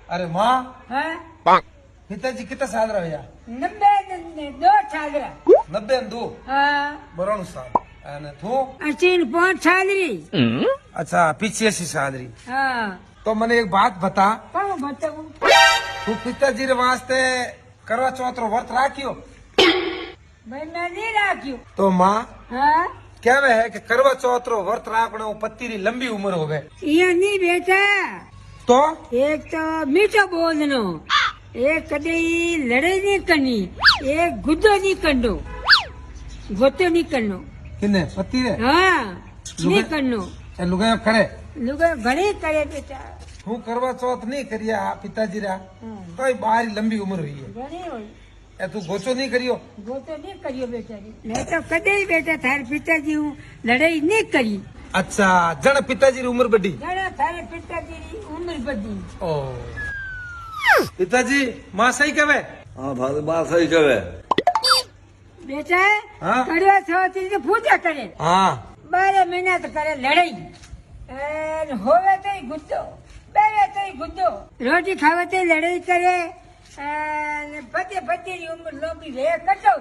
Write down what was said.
अरे माँ हाँ पिताजी कितना साल रहे यार 92 छागरा 92 हाँ बराणु साल અને તું 85 छागरी अच्छा 85 साल रही हाँ तो मैंने एक बात बता कौन बताऊं तू पिताजी रे वास्ते करवा चौथ रो व्रत राख्यो भाई मैं नहीं राख्यू तो माँ हाँ कहवे है कि करवा चौथ रो व्रत राखणो पति री लंबी उम्र होवे ये नहीं बेटा तो एक तो मीठो बोलनो एक कदी लड़ाई नहीं करनी एक गुद्दो नहीं करनो गोतो नहीं करनो किने पति रे हाँ नहीं करनो ए लुगायो करे लोग घणी करे बेटा હું કરવા ચોથ નહીં કર્યા પિતાજી રા हाँ, તોય બારી લંબી ઉંમર હોઈ છે घणी होई એ તું ગોચો નહીં કર્યો गोतो नहीं करियो बेटा मैं तो कदे बेटा थारे पिताजी हूँ लड़ाई नहीं करी અચ્છા જણ પિતાજી રી ઉંમર બડી घણા थारे पिताजी की उम्र बड़ी ઓ પિતાજી માં સહી કહેવે હા ભાઈ બા સહી કહેવે बेटा हाँ? कड़वा छठी की पूजा करे હા 12 महीना तो करे लड़ाई एन होवे तो ही गुद्दो बेवे तो ही गुद्दो रोटी खावे तो ही लड़ाई करे एन पति पति की उम्र लंबी रहे कटो